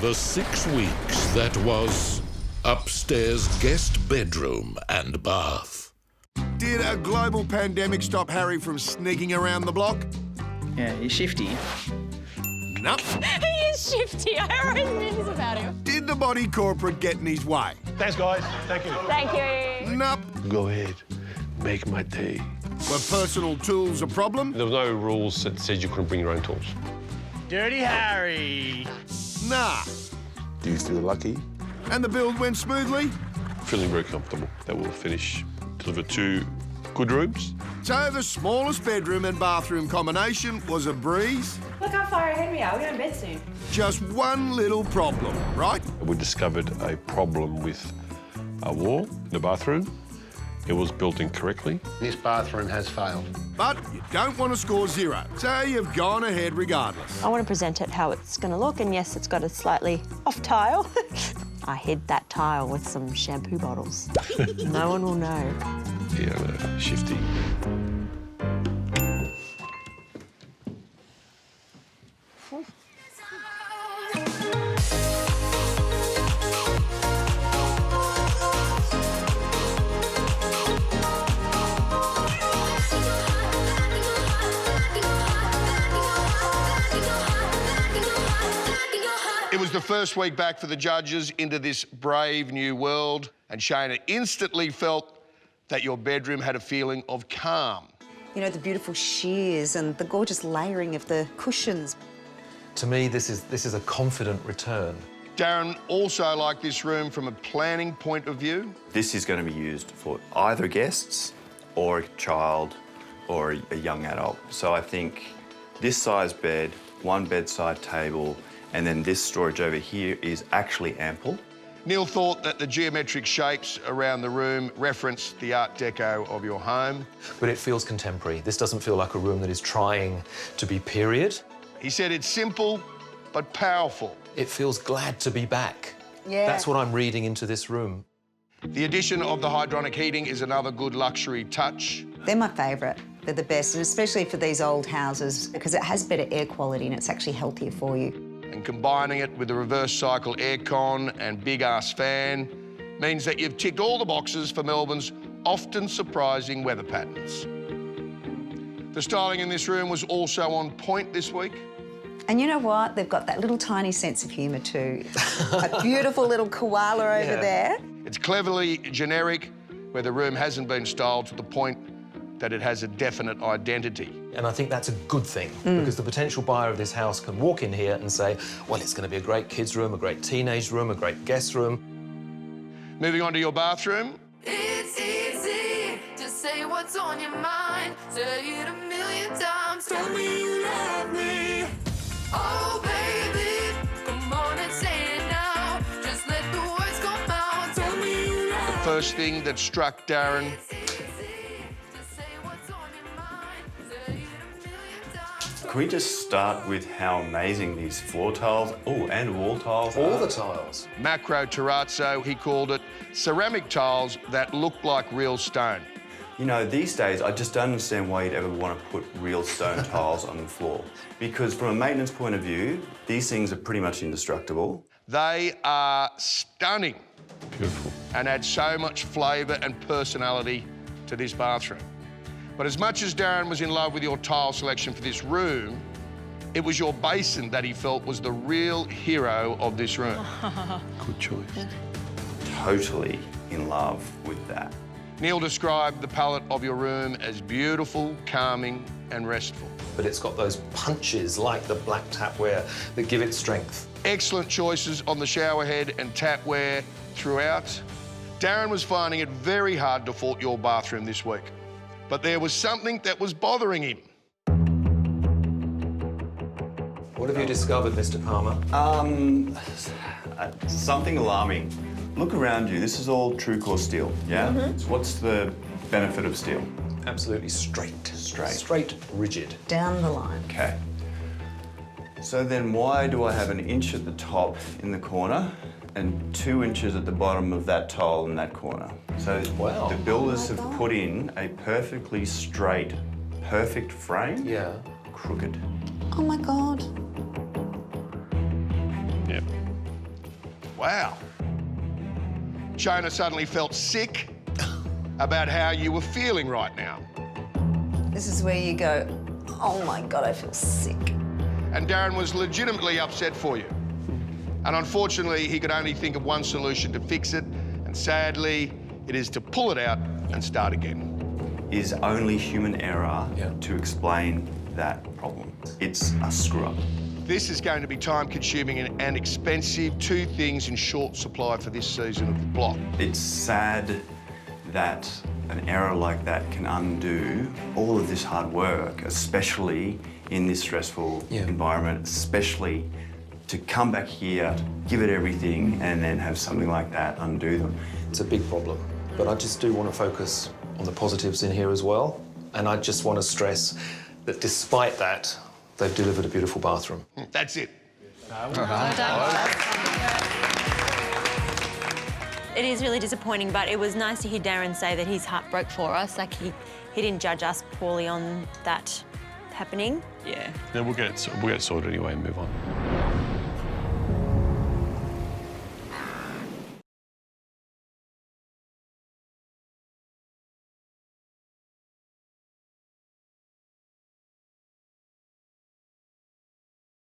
The 6 weeks that was upstairs guest bedroom and bath. Did a global pandemic stop Harry from sneaking around the block? Yeah, he's shifty. Nope. He is shifty. I always knew this about him. Did the body corporate get in his way? Thanks, guys. Thank you. Thank you. Nope. Go ahead. Make my day. Were personal tools a problem? There was no rules that said you couldn't bring your own tools. Dirty Harry. Nah. Do you feel lucky? And the build went smoothly? Feeling very comfortable that we'll deliver 2 good rooms. So the smallest bedroom and bathroom combination was a breeze? Look how far ahead we are. We're going to bed soon. Just one little problem, right? We discovered a problem with a wall in the bathroom. It was built incorrectly. This bathroom has failed. But you don't want to score 0, so you've gone ahead regardless. I want to present it how it's going to look, and yes, it's got a slightly off tile. I hid that tile with some shampoo bottles. No one will know. Yeah, shifty. It was the first week back for the judges into this brave new world, and Shaynna instantly felt that your bedroom had a feeling of calm. You know, the beautiful shears and the gorgeous layering of the cushions. To me, this is a confident return. Darren also liked this room from a planning point of view. This is going to be used for either guests or a child or a young adult. So I think this size bed, 1 bedside table, and then this storage over here is actually ample. Neil thought that the geometric shapes around the room referenced the Art Deco of your home. But it feels contemporary. This doesn't feel like a room that is trying to be period. He said it's simple but powerful. It feels glad to be back. Yeah. That's what I'm reading into this room. The addition of the hydronic heating is another good luxury touch. They're my favourite. They're the best, and especially for these old houses, because it has better air quality and it's actually healthier for you. And combining it with the reverse cycle aircon and big-ass fan means that you've ticked all the boxes for Melbourne's often surprising weather patterns. The styling in this room was also on point this week. And you know what? They've got that little tiny sense of humour too. A beautiful little koala over there. It's cleverly generic, where the room hasn't been styled to the point that it has a definite identity. And I think that's a good thing, because the potential buyer of this house can walk in here and say, well, it's going to be a great kids' room, a great teenage room, a great guest room. Moving on to your bathroom. It's easy to say what's on your mind. Say it 1,000,000 times. Tell me you love me. Oh, baby, come on and say it now. Just let the words come out. Tell me you love me. The first thing that struck Darren Can we just start with how amazing these floor tiles, and wall tiles All are? the tiles. macro terrazzo, he called it, ceramic tiles that looked like real stone. You know, these days, I just don't understand why you'd ever want to put real stone tiles on the floor. Because from a maintenance point of view, these things are pretty much indestructible. They are stunning Beautiful. and add so much flavour and personality to this bathroom. But as much as Darren was in love with your tile selection for this room, it was your basin that he felt was the real hero of this room. Good choice. Totally in love with that. Neil described the palette of your room as beautiful, calming and restful. But it's got those punches like the black tapware that give it strength. Excellent choices on the shower head and tapware throughout. Darren was finding it very hard to fault your bathroom this week, but there was something that was bothering him. What have you discovered, Mr. Palmer? Something alarming. Look around you. This is all true core steel, yeah? What's the benefit of steel? Absolutely straight. Straight, rigid. Down the line. Okay. So then why do I have an inch at the top in the corner and 2 inches at the bottom of that tile in that corner? So Wow. the builders have put in a perfectly straight, perfect frame. Yeah. Crooked. Oh my God. Yeah. Wow. Shaynna suddenly felt sick about how you were feeling right now. This is where you go, oh my God, I feel sick. And Darren was legitimately upset for you. And unfortunately, he could only think of one solution to fix it, and sadly, it is to pull it out and start again. Is only human error to explain that problem. It's a screw-up. This is going to be time-consuming and expensive, two things in short supply for this season of the block. It's sad that an error like that can undo all of this hard work, especially in this stressful environment, especially to come back here, give it everything, and then have something like that undo them. It's a big problem, but I just do want to focus on the positives in here as well. And I just want to stress that despite that, they've delivered a beautiful bathroom. That's it. It is really disappointing, but it was nice to hear Darren say that his heart broke for us. Like, he didn't judge us poorly on that happening. Yeah, we'll get it sorted anyway and move on.